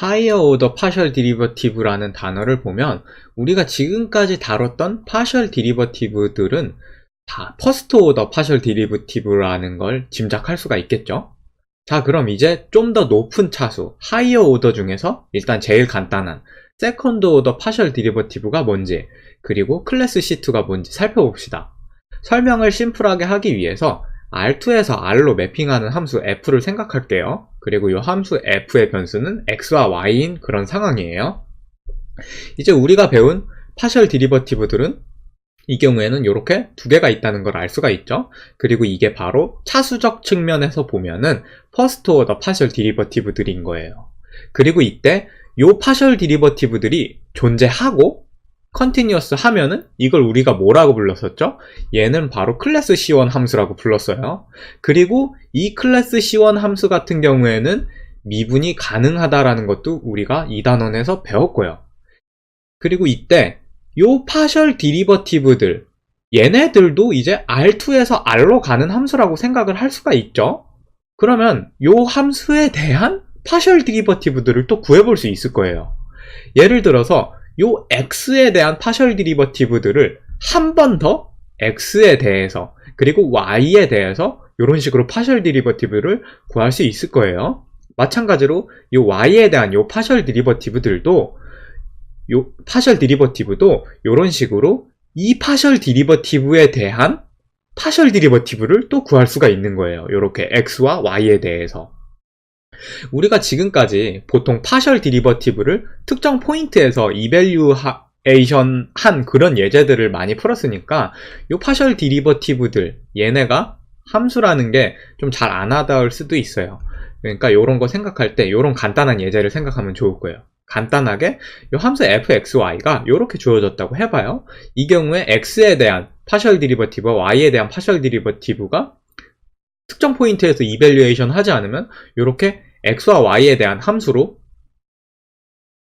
higher order partial derivative라는 단어를 보면 우리가 지금까지 다뤘던 partial derivative들은 다 first order partial derivative라는 걸 짐작할 수가 있겠죠. 자, 그럼 이제 좀 더 높은 차수 higher order 중에서 일단 제일 간단한 second order partial derivative가 뭔지, 그리고 클래스 C2가 뭔지 살펴봅시다. 설명을 심플하게 하기 위해서 R2에서 R로 매핑하는 함수 f를 생각할게요. 그리고 이 함수 f의 변수는 x와 y인 그런 상황이에요. 이제 우리가 배운 파셜 디리버티브들은 이 경우에는 이렇게 두 개가 있다는 걸 알 수가 있죠. 그리고 이게 바로 차수적 측면에서 보면은 퍼스트 오더 파셜 디리버티브들인 거예요. 그리고 이때 요 파셜 디리버티브들이 존재하고 컨티뉴어스 하면은 이걸 우리가 뭐라고 불렀었죠? 얘는 바로 클래스 C1 함수라고 불렀어요. 그리고 이 클래스 C1 함수 같은 경우에는 미분이 가능하다라는 것도 우리가 2단원에서 배웠고요. 그리고 이때 요 파셜 디리버티브들, 얘네들도 이제 R2에서 R로 가는 함수라고 생각을 할 수가 있죠. 그러면 요 함수에 대한 파셜 디리버티브들을 또 구해볼 수 있을 거예요. 예를 들어서 요 x에 대한 파셜 디리버티브들을 한 번 더 x에 대해서 그리고 y에 대해서 이런 식으로 파셜 디리버티브를 구할 수 있을 거예요. 마찬가지로 요 y에 대한 요 파셜 디리버티브들도 요 파셜 디리버티브도 이런 식으로 이 파셜 디리버티브에 대한 파셜 디리버티브를 또 구할 수가 있는 거예요. 이렇게 x와 y에 대해서. 우리가 지금까지 보통 파셜 디리버티브를 특정 포인트에서 이밸류에이션 한 그런 예제들을 많이 풀었으니까 이 파셜 디리버티브들, 얘네가 함수라는 게 좀 잘 안 와닿을 수도 있어요. 그러니까 이런 거 생각할 때 이런 간단한 예제를 생각하면 좋을 거예요. 간단하게 이 함수 fxy가 이렇게 주어졌다고 해봐요. 이 경우에 x에 대한 파셜 디리버티브와 y에 대한 파셜 디리버티브가 특정 포인트에서 이밸류에이션 하지 않으면 이렇게 x와 y에 대한 함수로,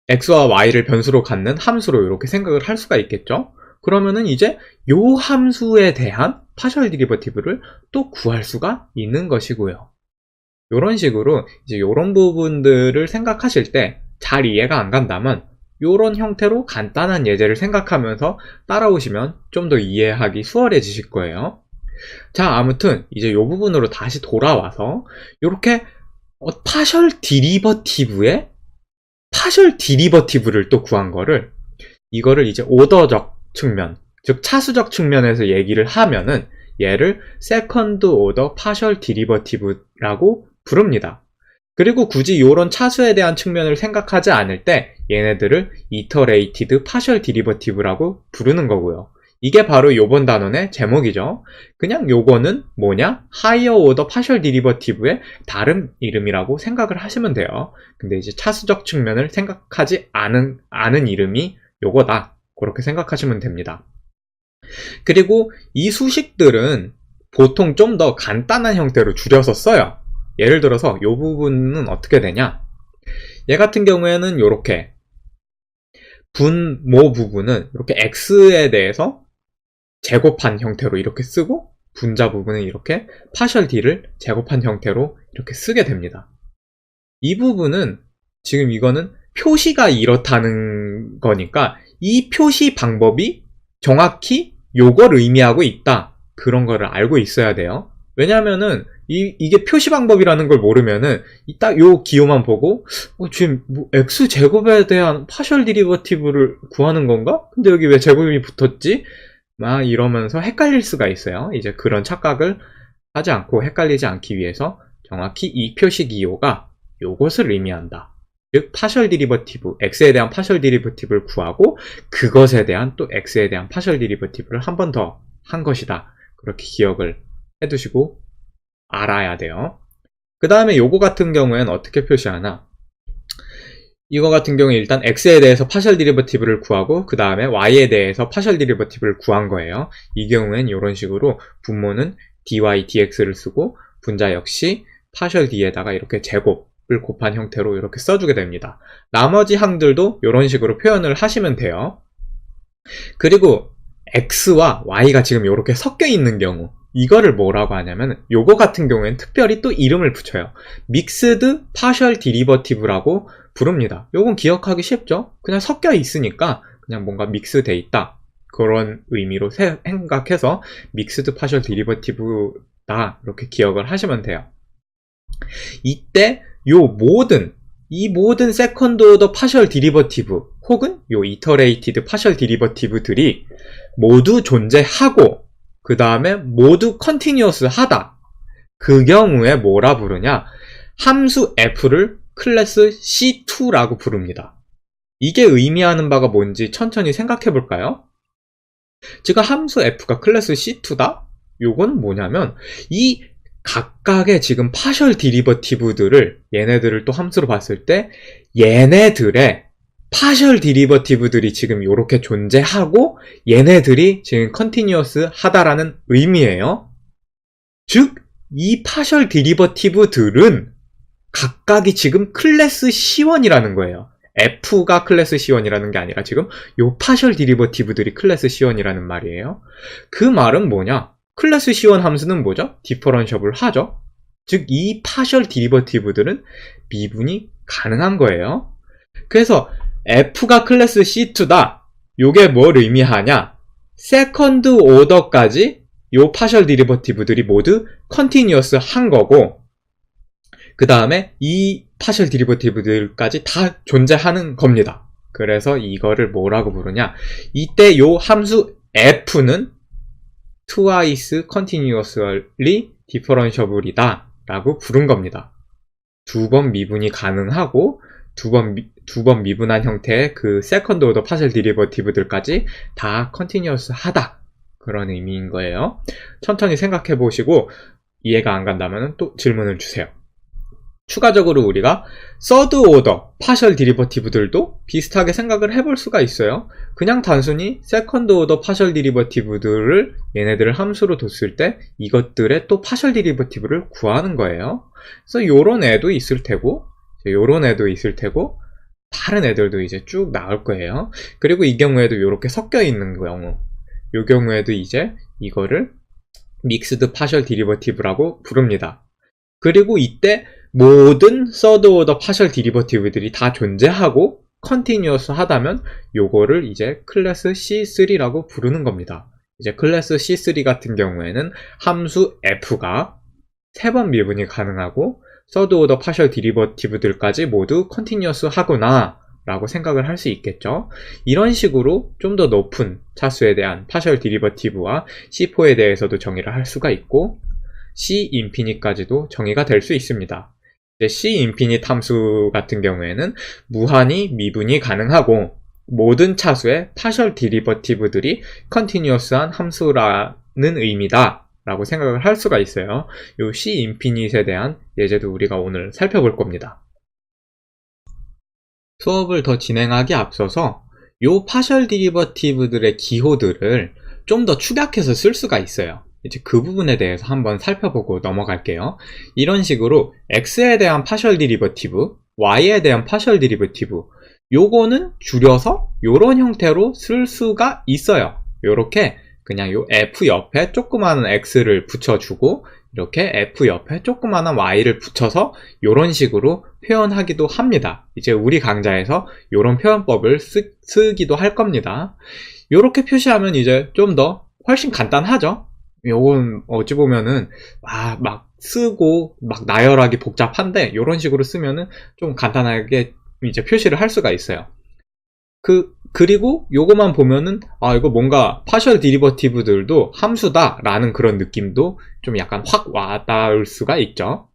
x와 y를 변수로 갖는 함수로 이렇게 생각을 할 수가 있겠죠. 그러면은 이제 요 함수에 대한 파셜 디리버티브를 또 구할 수가 있는 것이고요. 이런 식으로 이제 이런 부분들을 생각하실 때 잘 이해가 안 간다면 이런 형태로 간단한 예제를 생각하면서 따라오시면 좀 더 이해하기 수월해지실 거예요. 자, 아무튼 이제 이 부분으로 다시 돌아와서 이렇게 파셜 디리버티브의 파셜 디리버티브를 또 구한 거를, 이거를 이제 오더적 측면, 즉 차수적 측면에서 얘기를 하면은 얘를 세컨드 오더 파셜 디리버티브라고 부릅니다. 그리고 굳이 이런 차수에 대한 측면을 생각하지 않을 때 얘네들을 이터레이티드 파셜 디리버티브라고 부르는 거고요. 이게 바로 요번 단원의 제목이죠. 그냥 요거는 뭐냐? 하이어 오더 파셜 디리버티브의 다른 이름이라고 생각을 하시면 돼요. 근데 이제 차수적 측면을 생각하지 않은 이름이 요거다. 그렇게 생각하시면 됩니다. 그리고 이 수식들은 보통 좀 더 간단한 형태로 줄여서 써요. 예를 들어서 이 부분은 어떻게 되냐? 얘 같은 경우에는 이렇게 분모 부분은 이렇게 x에 대해서 제곱한 형태로 이렇게 쓰고, 분자 부분은 이렇게 파셜 d를 제곱한 형태로 이렇게 쓰게 됩니다. 이 부분은 지금 이거는 표시가 이렇다는 거니까 이 표시 방법이 정확히 요걸 의미하고 있다, 그런 거를 알고 있어야 돼요. 왜냐면은 이게 표시 방법이라는 걸 모르면은 딱 요 기호만 보고 지금 뭐 x제곱에 대한 파셜 디리버티브를 구하는 건가? 근데 여기 왜 제곱이 붙었지? 막 이러면서 헷갈릴 수가 있어요. 이제 그런 착각을 하지 않고 헷갈리지 않기 위해서 정확히 이 표시 기호가 요것을 의미한다. 즉 파셜 디리버티브, x에 대한 파셜 디리버티브를 구하고 그것에 대한 또 x에 대한 파셜 디리버티브를 한 번 더 한 것이다. 그렇게 기억을 해두시고 알아야 돼요. 그 다음에 요거 같은 경우에는 어떻게 표시하나? 이거 같은 경우에 일단 x에 대해서 파셜 디리버티브를 구하고 그 다음에 y에 대해서 파셜 디리버티브를 구한 거예요. 이 경우엔 이런 식으로 분모는 dy dx를 쓰고 분자 역시 파셜 d에다가 이렇게 제곱을 곱한 형태로 이렇게 써주게 됩니다. 나머지 항들도 이런 식으로 표현을 하시면 돼요. 그리고 x와 y가 지금 이렇게 섞여 있는 경우, 이거를 뭐라고 하냐면 요거 같은 경우에는 특별히 또 이름을 붙여요. 믹스드 파셜 디리버티브라고 부릅니다. 요건 기억하기 쉽죠? 그냥 섞여 있으니까 그냥 뭔가 믹스돼 있다, 그런 의미로 생각해서 믹스드 파셜 디리버티브다, 이렇게 기억을 하시면 돼요. 이때 이 모든 세컨드 오더 파셜 디리버티브 혹은 요 이터레이티드 파셜 디리버티브들이 모두 존재하고 그 다음에 모두 컨티뉴어스 하다, 그 경우에 뭐라 부르냐, 함수 f를 클래스 C2라고 부릅니다. 이게 의미하는 바가 뭔지 천천히 생각해 볼까요? 지금 함수 f가 클래스 C2다? 요건 뭐냐면 이 각각의 지금 파셜 디리버티브들을, 얘네들을 또 함수로 봤을 때 얘네들의 파셜 디리버티브들이 지금 이렇게 존재하고 얘네들이 지금 컨티뉴어스 하다라는 의미예요. 즉 이 파셜 디리버티브들은 각각이 지금 클래스 C1이라는 거예요. F가 클래스 C1이라는 게 아니라 지금 요 파셜 디리버티브들이 클래스 C1이라는 말이에요. 그 말은 뭐냐? 클래스 C1 함수는 뭐죠? 디퍼런셔블 하죠. 즉 이 파셜 디리버티브들은 미분이 가능한 거예요. 그래서 F가 클래스 C2다. 요게 뭘 의미하냐? 세컨드 오더까지 요 파셜 디리버티브들이 모두 컨티뉴어스 한 거고, 그 다음에 이 파셜 디리버티브들까지 다 존재하는 겁니다. 그래서 이거를 뭐라고 부르냐? 이때 요 함수 f는 twice continuously differentiable이다 라고 부른 겁니다. 두 번 미분이 가능하고 두 번 미분한 형태의 그 세컨드 오더 파셜 디리버티브들까지 다 컨티뉴어스 하다, 그런 의미인 거예요. 천천히 생각해 보시고 이해가 안 간다면 또 질문을 주세요. 추가적으로 우리가 서드 오더 파셜 디리버티브들도 비슷하게 생각을 해볼 수가 있어요. 그냥 단순히 세컨드 오더 파셜 디리버티브들을 얘네들을 함수로 뒀을 때 이것들의 또 파셜 디리버티브를 구하는 거예요. 그래서 요런 애도 있을 테고 요런 애도 있을 테고 다른 애들도 이제 쭉 나올 거예요. 그리고 이 경우에도 이렇게 섞여 있는 경우, 이 경우에도 이제 이거를 믹스드 파셜 디리버티브라고 부릅니다. 그리고 이때 모든 서드 오더 파셜 디리버티브들이 다 존재하고 컨티뉴어스 하다면 요거를 이제 클래스 C3라고 부르는 겁니다. 이제 클래스 C3 같은 경우에는 함수 f가 3번 미분이 가능하고 서드 오더 파셜 디리버티브들까지 모두 컨티뉴어스 하구나 라고 생각을 할 수 있겠죠. 이런 식으로 좀 더 높은 차수에 대한 파셜 디리버티브와 C4에 대해서도 정의를 할 수가 있고 C 인피니까지도 정의가 될 수 있습니다. C 인피니트 함수 같은 경우에는 무한히 미분이 가능하고 모든 차수의 파셜 디리버티브들이 컨티뉴어스한 함수라는 의미다 라고 생각을 할 수가 있어요. 이 C 인피니트에 대한 예제도 우리가 오늘 살펴볼 겁니다. 수업을 더 진행하기 앞서서 이 파셜 디리버티브들의 기호들을 좀 더 축약해서 쓸 수가 있어요. 이제 그 부분에 대해서 한번 살펴보고 넘어갈게요. 이런 식으로 x에 대한 파셜 디리버티브, y에 대한 파셜 디리버티브, 요거는 줄여서 요런 형태로 쓸 수가 있어요. 요렇게 그냥 요 f 옆에 조그마한 x를 붙여주고 이렇게 f 옆에 조그마한 y를 붙여서 요런 식으로 표현하기도 합니다. 이제 우리 강좌에서 요런 표현법을 쓰기도 할 겁니다. 요렇게 표시하면 이제 좀 더 훨씬 간단하죠. 요건 어찌 보면은 막 쓰고 막 나열하기 복잡한데 요런 식으로 쓰면은 좀 간단하게 이제 표시를 할 수가 있어요. 그리고 요거만 보면은 이거 뭔가 파셜 디리버티브들도 함수다 라는 그런 느낌도 좀 약간 확 와닿을 수가 있죠.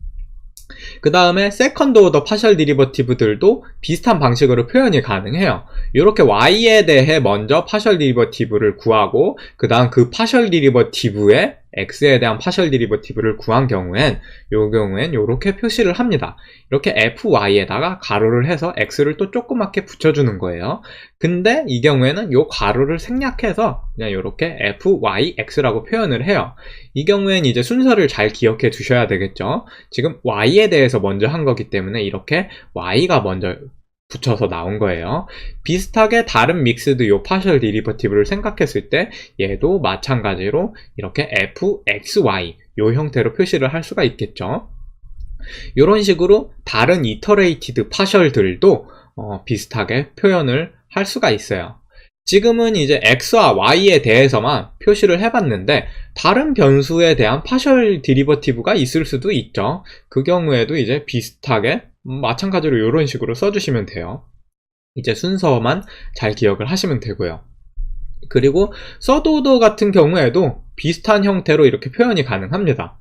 그 다음에 세컨드 오더 파셜 디리버티브들도 비슷한 방식으로 표현이 가능해요. 이렇게 y에 대해 먼저 파셜 디리버티브를 구하고 그 다음 그 파셜 디리버티브에 x에 대한 파셜 디리버티브를 구한 경우엔 이렇게 표시를 합니다. 이렇게 fy에다가 가로를 해서 x를 또 조그맣게 붙여주는 거예요. 근데 이 경우에는 이 가로를 생략해서 그냥 이렇게 fyx라고 표현을 해요. 이 경우엔 이제 순서를 잘 기억해 두셔야 되겠죠. 지금 y에 대해서 먼저 한 거기 때문에 이렇게 y가 먼저 붙여서 나온 거예요. 비슷하게 다른 믹스드 요 파셜 디리버티브를 생각했을 때 얘도 마찬가지로 이렇게 fxy 요 형태로 표시를 할 수가 있겠죠. 이런 식으로 다른 이터레이티드 파셜들도 비슷하게 표현을 할 수가 있어요. 지금은 이제 x와 y에 대해서만 표시를 해봤는데 다른 변수에 대한 파셜 디리버티브가 있을 수도 있죠. 그 경우에도 이제 비슷하게 마찬가지로 이런 식으로 써주시면 돼요. 이제 순서만 잘 기억을 하시면 되고요. 그리고 서드오더 같은 경우에도 비슷한 형태로 이렇게 표현이 가능합니다.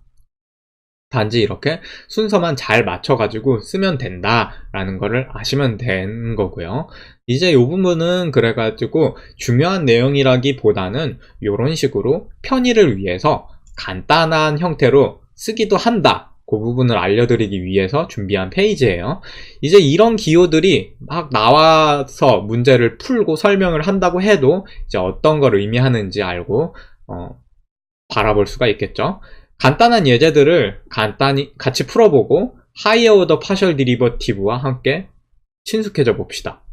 단지 이렇게 순서만 잘 맞춰가지고 쓰면 된다라는 거를 아시면 되는 거고요. 이제 이 부분은 그래가지고 중요한 내용이라기보다는 이런 식으로 편의를 위해서 간단한 형태로 쓰기도 한다. 그 부분을 알려드리기 위해서 준비한 페이지예요. 이제 이런 기호들이 막 나와서 문제를 풀고 설명을 한다고 해도 이제 어떤 걸 의미하는지 알고 바라볼 수가 있겠죠. 간단한 예제들을 간단히 같이 풀어보고 하이어 오더 파셜 디리버티브와 함께 친숙해져 봅시다.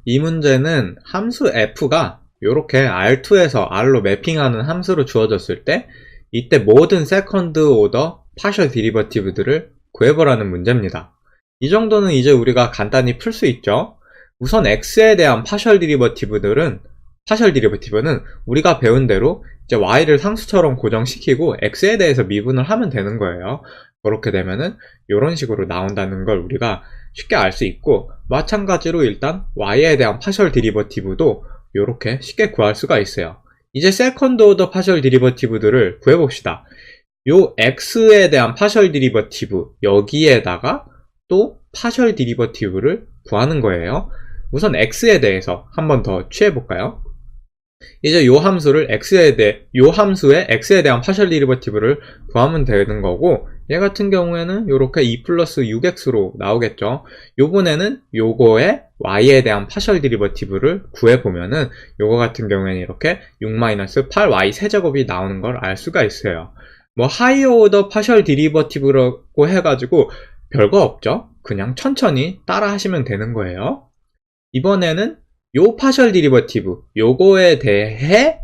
이 문제는 함수 f가 이렇게 R2에서 R로 매핑하는 함수로 주어졌을 때 이때 모든 세컨드 오더 파셜 디리버티브들을 구해보라는 문제입니다. 이 정도는 이제 우리가 간단히 풀 수 있죠. 우선 x에 대한 파셜 디리버티브는 우리가 배운 대로 이제 y를 상수처럼 고정시키고 x에 대해서 미분을 하면 되는 거예요. 그렇게 되면은 이런 식으로 나온다는 걸 우리가 쉽게 알 수 있고, 마찬가지로 일단 y에 대한 파셜 디리버티브도 이렇게 쉽게 구할 수가 있어요. 이제 세컨드 오더 파셜 디리버티브들을 구해봅시다. 요 x에 대한 파셜 디리버티브 여기에다가 또 파셜 디리버티브를 구하는 거예요. 우선 x에 대해서 한 번 더 취해볼까요? 이제 요 함수의 x에 대한 파셜 디리버티브를 구하면 되는 거고, 얘 같은 경우에는 이렇게 2 플러스 6x로 나오겠죠. 요번에는 요거의 y에 대한 파셜 디리버티브를 구해보면은 요거 같은 경우에는 이렇게 6-8y 세제곱이 나오는 걸 알 수가 있어요. 뭐 하이어 오더 파셜 디리버티브라고 해가지고 별거 없죠. 그냥 천천히 따라 하시면 되는 거예요. 이번에는 요 파셜 디리버티브 요거에 대해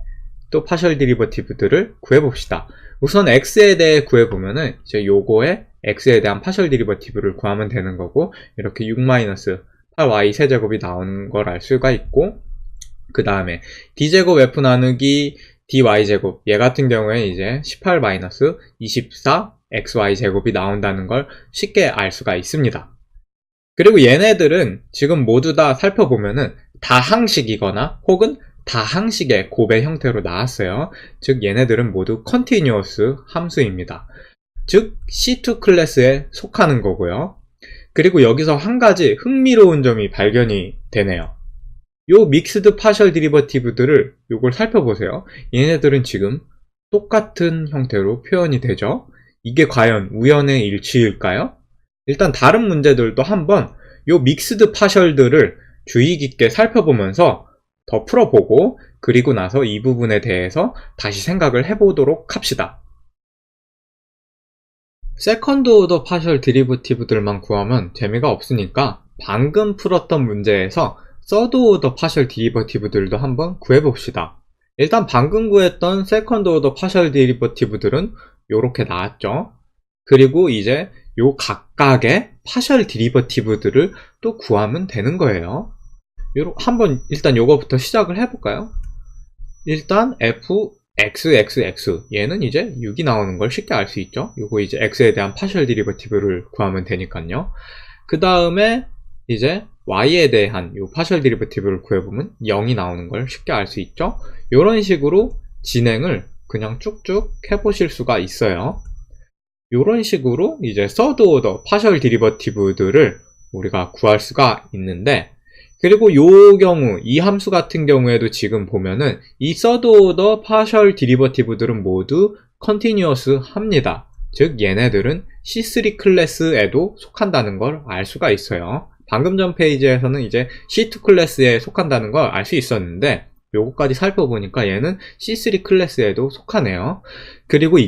또 파셜 디리버티브들을 구해봅시다. 우선 x에 대해 구해보면은 이제 요거에 x에 대한 파셜 디리버티브를 구하면 되는 거고, 이렇게 6-8y 세제곱이 나오는 걸 알 수가 있고, 그 다음에 d제곱 f 나누기 dy제곱, 얘 같은 경우에 이제 18-24 xy 제곱이 나온다는 걸 쉽게 알 수가 있습니다. 그리고 얘네들은 지금 모두 다 살펴보면은 다항식이거나 혹은 다항식의 곱의 형태로 나왔어요. 즉 얘네들은 모두 컨티뉴어스 함수입니다. 즉 C2 클래스에 속하는 거고요. 그리고 여기서 한 가지 흥미로운 점이 발견이 되네요. 요 믹스드 파셜 디리버티브들을 요걸 살펴보세요. 얘네들은 지금 똑같은 형태로 표현이 되죠. 이게 과연 우연의 일치일까요? 일단 다른 문제들도 한번 요 믹스드 파셜들을 주의 깊게 살펴보면서 더 풀어보고, 그리고 나서 이 부분에 대해서 다시 생각을 해보도록 합시다. 세컨드 오더 파셜 디리버티브들만 구하면 재미가 없으니까 방금 풀었던 문제에서 서드 오더 파셜 디리버티브들도 한번 구해봅시다. 일단 방금 구했던 세컨드 오더 파셜 디리버티브들은 이렇게 나왔죠. 그리고 이제 요 각각의 파셜 디리버티브들을 또 구하면 되는 거예요. 한번 일단 요거부터 시작을 해볼까요? 일단 fxxx 얘는 이제 6이 나오는 걸 쉽게 알 수 있죠. 요거 이제 x에 대한 파셜 디리버티브를 구하면 되니까요. 그 다음에 이제 y에 대한 요 파셜 디리버티브를 구해보면 0이 나오는 걸 쉽게 알 수 있죠. 요런 식으로 진행을 그냥 쭉쭉 해보실 수가 있어요. 요런 식으로 이제 서드 오더 파셜 디리버티브들을 우리가 구할 수가 있는데, 그리고 요 경우 이 함수 같은 경우에도 지금 보면은 이 서드 오더 파셜 디리버티브들은 모두 컨티뉴어스 합니다. 즉 얘네들은 C3 클래스에도 속한다는 걸 알 수가 있어요. 방금 전 페이지에서는 이제 C2 클래스에 속한다는 걸 알 수 있었는데 요거까지 살펴보니까 얘는 C3 클래스에도 속하네요. 그리고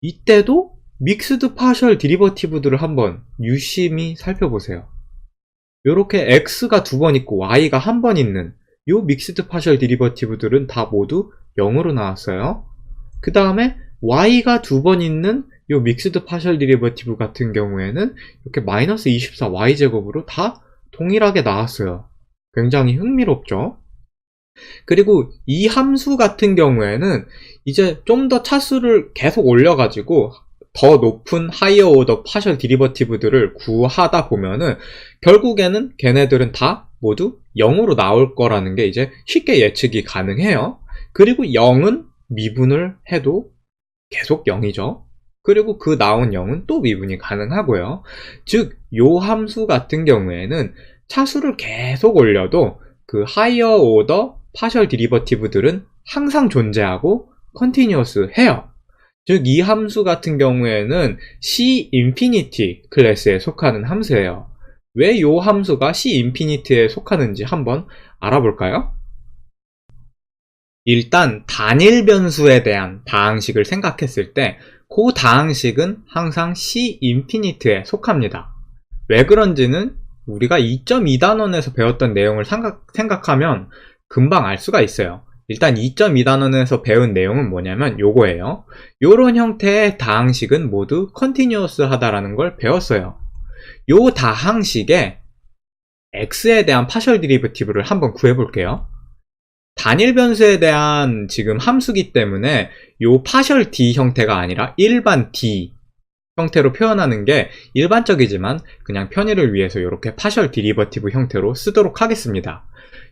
이때도 믹스드 파셜 디리버티브들을 한번 유심히 살펴보세요. 요렇게 x가 2번 있고 y가 1번 있는 요 믹스드 파셜 디리버티브들은 다 모두 0으로 나왔어요. 그 다음에 y가 2번 있는 요 믹스드 파셜 디리버티브 같은 경우에는 이렇게 마이너스 24y제곱으로 다 동일하게 나왔어요. 굉장히 흥미롭죠? 그리고 이 함수 같은 경우에는 이제 좀 더 차수를 계속 올려가지고 더 높은 하이어 오더 파셜 디리버티브들을 구하다 보면은 결국에는 걔네들은 다 모두 0으로 나올 거라는 게 이제 쉽게 예측이 가능해요. 그리고 0은 미분을 해도 계속 0이죠. 그리고 그 나온 0은 또 미분이 가능하고요. 즉, 요 함수 같은 경우에는 차수를 계속 올려도 그 하이어 오더 파셜 디리버티브들은 항상 존재하고 컨티뉴어스 해요. 즉, 이 함수 같은 경우에는 C 인피니티 클래스에 속하는 함수예요. 왜 요 함수가 C 인피니티에 속하는지 한번 알아볼까요? 일단 단일 변수에 대한 다항식을 생각했을 때 그 다항식은 항상 C 인피니트에 속합니다. 왜 그런지는 우리가 2.2단원에서 배웠던 내용을 생각하면 금방 알 수가 있어요. 일단 2.2단원에서 배운 내용은 뭐냐면 요거예요. 요런 형태의 다항식은 모두 컨티뉴어스 하다라는 걸 배웠어요. 요 다항식에 x에 대한 파셜 디리버티브를 한번 구해볼게요. 단일 변수에 대한 지금 함수기 때문에 요 파셜 D 형태가 아니라 일반 D 형태로 표현하는 게 일반적이지만 그냥 편의를 위해서 이렇게 파셜 디리버티브 형태로 쓰도록 하겠습니다.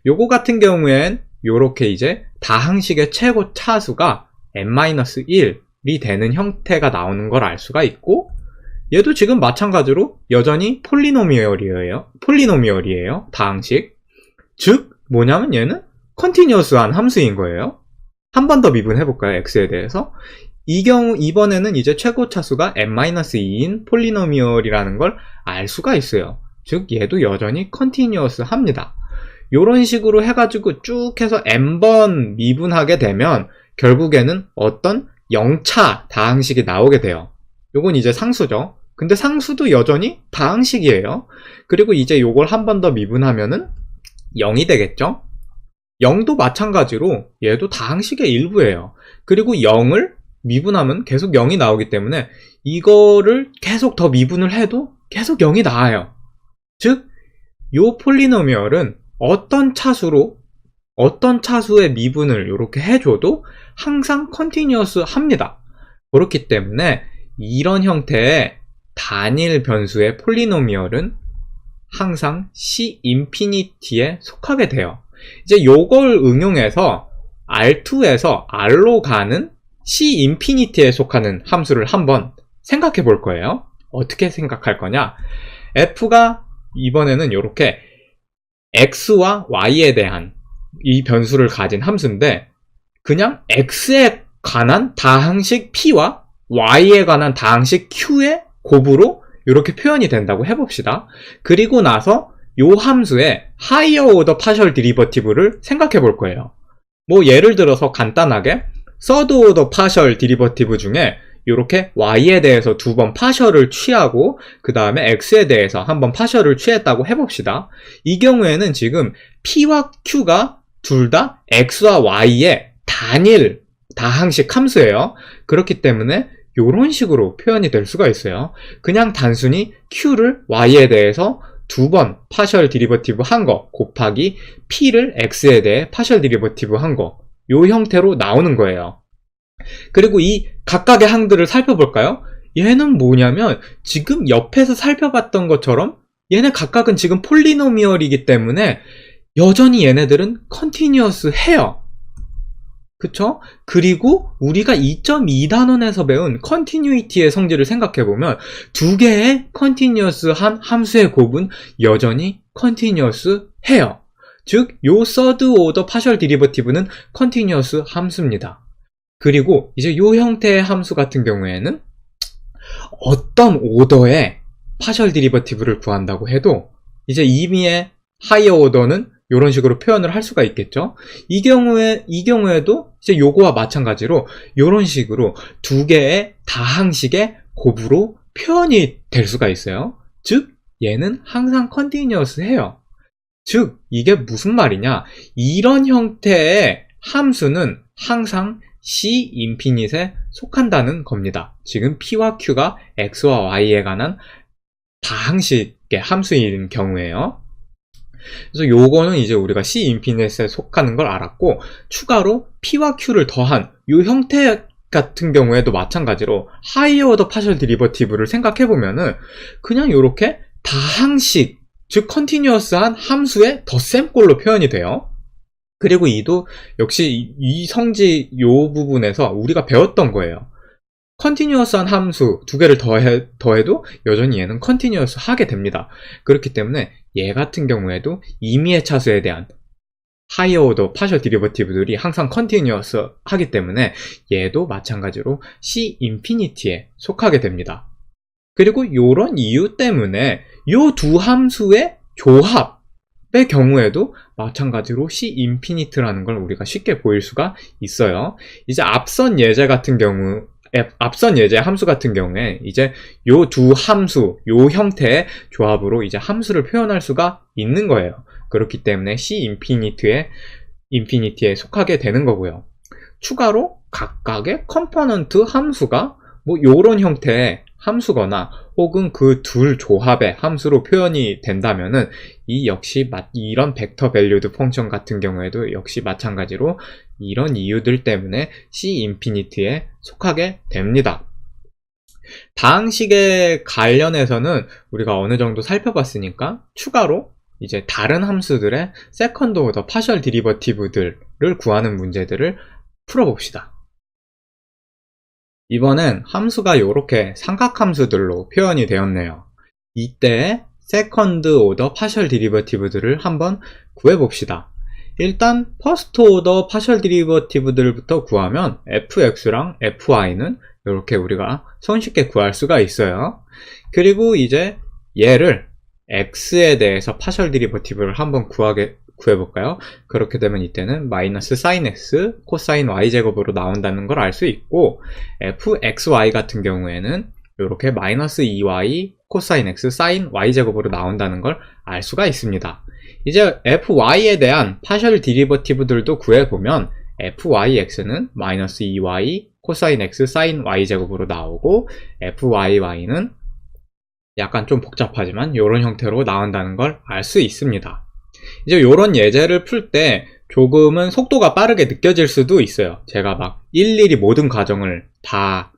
요거 같은 경우엔 요렇게 이제 다항식의 최고 차수가 n-1이 되는 형태가 나오는 걸 알 수가 있고, 얘도 지금 마찬가지로 여전히 폴리노미얼이에요. 다항식. 즉 뭐냐면 얘는 컨티뉴어스한 함수인 거예요. 한 번 더 미분해볼까요? x에 대해서. 이번에는 이제 최고 차수가 n-2인 폴리노미얼이라는 걸 알 수가 있어요. 즉 얘도 여전히 컨티뉴어스 합니다. 요런 식으로 해가지고 쭉 해서 n번 미분하게 되면 결국에는 어떤 0차 다항식이 나오게 돼요. 요건 이제 상수죠. 근데 상수도 여전히 다항식이에요. 그리고 이제 요걸 한 번 더 미분하면은 0이 되겠죠? 0도 마찬가지로 얘도 다항식의 일부예요. 그리고 0을 미분하면 계속 0이 나오기 때문에 이거를 계속 더 미분을 해도 계속 0이 나와요. 즉, 요 폴리노미얼은 어떤 차수의 미분을 이렇게 해줘도 항상 컨티뉴어스 합니다. 그렇기 때문에 이런 형태의 단일 변수의 폴리노미얼은 항상 C 인피니티에 속하게 돼요. 이제 요걸 응용해서 R2에서 R로 가는 C 인피니티에 속하는 함수를 한번 생각해 볼 거예요. 어떻게 생각할 거냐? F가 이번에는 이렇게 X와 Y에 대한 이 변수를 가진 함수인데 그냥 X에 관한 다항식 P와 Y에 관한 다항식 Q의 곱으로 이렇게 표현이 된다고 해봅시다. 그리고 나서 요 함수의 하이어 오더 파셜 디리버티브를 생각해 볼 거예요. 뭐 예를 들어서 간단하게 서드 오더 파셜 디리버티브 중에 이렇게 y에 대해서 2번 파셜을 취하고 그 다음에 x에 대해서 한번 파셜을 취했다고 해봅시다. 이 경우에는 지금 p와 q가 둘 다 x와 y의 단일 다항식 함수예요. 그렇기 때문에 이런 식으로 표현이 될 수가 있어요. 그냥 단순히 q를 y에 대해서 2번 파셜 디리버티브 한 거 곱하기 p를 x에 대해 파셜 디리버티브 한 거, 요 형태로 나오는 거예요. 그리고 이 각각의 항들을 살펴볼까요? 얘는 뭐냐면 지금 옆에서 살펴봤던 것처럼 얘네 각각은 지금 폴리노미얼이기 때문에 여전히 얘네들은 컨티뉴어스 해요. 그쵸? 그리고 우리가 2.2단원에서 배운 컨티뉴이티의 성질을 생각해보면 두 개의 컨티뉴어스한 함수의 곱은 여전히 컨티뉴어스 해요. 즉, 요 서드 오더 파셜 디리버티브는 컨티뉴어스 함수입니다. 그리고 이제 요 형태의 함수 같은 경우에는 어떤 오더의 파셜 디리버티브를 구한다고 해도 이제 이미의 하이어 오더는 이런 식으로 표현을 할 수가 있겠죠. 이 경우에도 이제 요거와 마찬가지로 이런 식으로 두 개의 다항식의 곱으로 표현이 될 수가 있어요. 즉 얘는 항상 컨티뉴어스 해요. 즉 이게 무슨 말이냐, 이런 형태의 함수는 항상 C 인피니트에 속한다는 겁니다. 지금 P와 Q가 X와 Y에 관한 다항식의 함수인 경우에요. 그래서 요거는 이제 우리가 C 인피니트에 속하는 걸 알았고, 추가로 P와 Q를 더한 요 형태 같은 경우에도 마찬가지로 하이어 오더 파셜 디리버티브를 생각해보면은 그냥 요렇게 다항식, 즉 컨티뉴어스한 함수의 덧셈꼴로 표현이 돼요. 그리고 이도 역시 이 성질 요 부분에서 우리가 배웠던 거예요. 컨티뉴어스한 함수 두 개를 더해도 여전히 얘는 컨티뉴어스 하게 됩니다. 그렇기 때문에 얘 같은 경우에도 임의의 차수에 대한 하이어 오더 파셜 디리버티브들이 항상 컨티뉴어스 하기 때문에 얘도 마찬가지로 C 인피니티에 속하게 됩니다. 그리고 요런 이유 때문에 요 두 함수의 조합의 경우에도 마찬가지로 C 인피니트라는 걸 우리가 쉽게 보일 수가 있어요. 이제 앞선 예제 함수 같은 경우에 이제 요 두 함수, 요 형태의 조합으로 이제 함수를 표현할 수가 있는 거예요. 그렇기 때문에 C 인피니티에 속하게 되는 거고요. 추가로 각각의 컴포넌트 함수가 뭐 요런 형태의 함수거나 혹은 그 둘 조합의 함수로 표현이 된다면은 이 역시 이런 벡터 밸류드 펑션 같은 경우에도 역시 마찬가지로 이런 이유들 때문에 C 인피니티에 속하게 됩니다. 다항식에 관련해서는 우리가 어느 정도 살펴봤으니까 추가로 이제 다른 함수들의 세컨드 오더 파셜 디리버티브들을 구하는 문제들을 풀어봅시다. 이번엔 함수가 이렇게 삼각함수들로 표현이 되었네요. 이때 세컨드 오더 파셜 디리버티브들을 한번 구해봅시다. 일단 퍼스트 오더 파셜 디리버티브들부터 구하면 fx랑 fy는 이렇게 우리가 손쉽게 구할 수가 있어요. 그리고 이제 얘를 x에 대해서 파셜 디리버티브를 한번 구해볼까요? 그렇게 되면 이때는 마이너스 사인 x 코사인 y 제곱으로 나온다는 걸 알 수 있고, fxy 같은 경우에는 이렇게 마이너스 2y 코사인 x 사인 y 제곱으로 나온다는 걸 알 수가 있습니다. 이제 fy에 대한 파셜 디리버티브들도 구해보면 fyx는 마이너스 2y 코사인 x 사인 y 제곱으로 나오고, fyy는 약간 좀 복잡하지만 이런 형태로 나온다는 걸 알 수 있습니다. 이제 이런 예제를 풀 때 조금은 속도가 빠르게 느껴질 수도 있어요. 제가 막 일일이 모든 과정을 다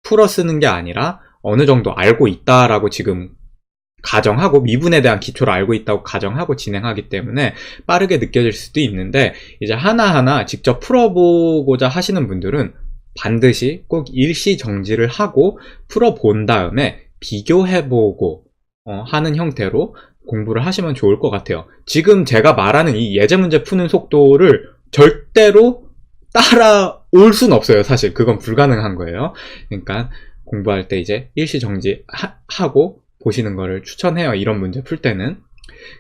풀어 쓰는 게 아니라 어느 정도 알고 있다라고 지금 가정하고, 미분에 대한 기초를 알고 있다고 가정하고 진행하기 때문에 빠르게 느껴질 수도 있는데, 이제 하나하나 직접 풀어보고자 하시는 분들은 반드시 꼭 일시 정지를 하고 풀어본 다음에 비교해보고 하는 형태로 공부를 하시면 좋을 것 같아요. 지금 제가 말하는 이 예제 문제 푸는 속도를 절대로 따라올 순 없어요. 사실 그건 불가능한 거예요. 그러니까 공부할 때 이제 일시 정지하고 보시는 거를 추천해요. 이런 문제 풀 때는.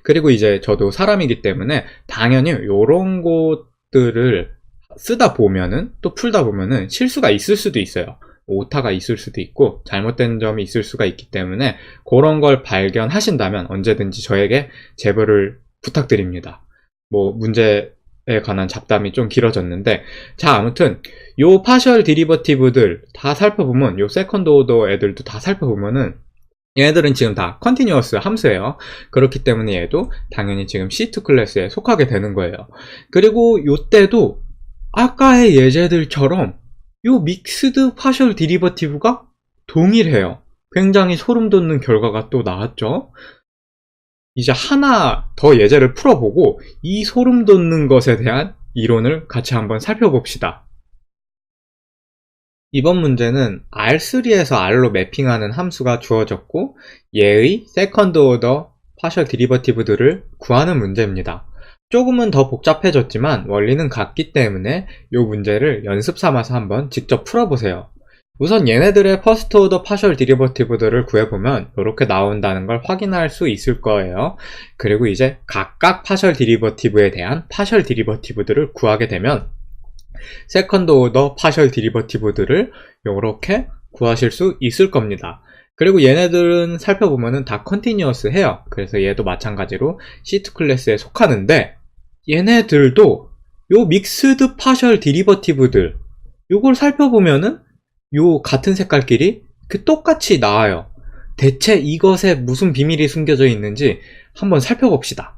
그리고 이제 저도 사람이기 때문에 당연히 이런 것들을 쓰다 보면은, 또 풀다 보면은 실수가 있을 수도 있어요. 오타가 있을 수도 있고 잘못된 점이 있을 수가 있기 때문에 그런 걸 발견하신다면 언제든지 저에게 제보를 부탁드립니다. 뭐 문제에 관한 잡담이 좀 길어졌는데, 자, 아무튼 요 파셜 디리버티브들 다 살펴보면, 요 세컨드 오더 애들도 다 살펴보면은 얘네들은 지금 다 컨티뉴어스 함수예요. 그렇기 때문에 얘도 당연히 지금 C2 클래스에 속하게 되는 거예요. 그리고 요때도 아까의 예제들처럼 요 믹스드 파셜 디리버티브가 동일해요. 굉장히 소름 돋는 결과가 또 나왔죠. 이제 하나 더 예제를 풀어보고 이 소름 돋는 것에 대한 이론을 같이 한번 살펴봅시다. 이번 문제는 R3에서 R로 매핑하는 함수가 주어졌고, 얘의 세컨드 오더 파셜 디리버티브들을 구하는 문제입니다. 조금은 더 복잡해졌지만 원리는 같기 때문에 이 문제를 연습 삼아서 한번 직접 풀어보세요. 우선 얘네들의 퍼스트 오더 파셜 디리버티브들을 구해보면 이렇게 나온다는 걸 확인할 수 있을 거예요. 그리고 이제 각각 파셜 디리버티브에 대한 파셜 디리버티브들을 구하게 되면 세컨드 오더 파셜 디리버티브들을 이렇게 구하실 수 있을 겁니다. 그리고 얘네들은 살펴보면은 다 컨티뉴어스 해요. 그래서 얘도 마찬가지로 C2 클래스에 속하는데, 얘네들도 요 믹스드 파셜 디리버티브들, 요걸 살펴보면은 요 같은 색깔끼리 똑같이 나와요. 대체 이것에 무슨 비밀이 숨겨져 있는지 한번 살펴봅시다.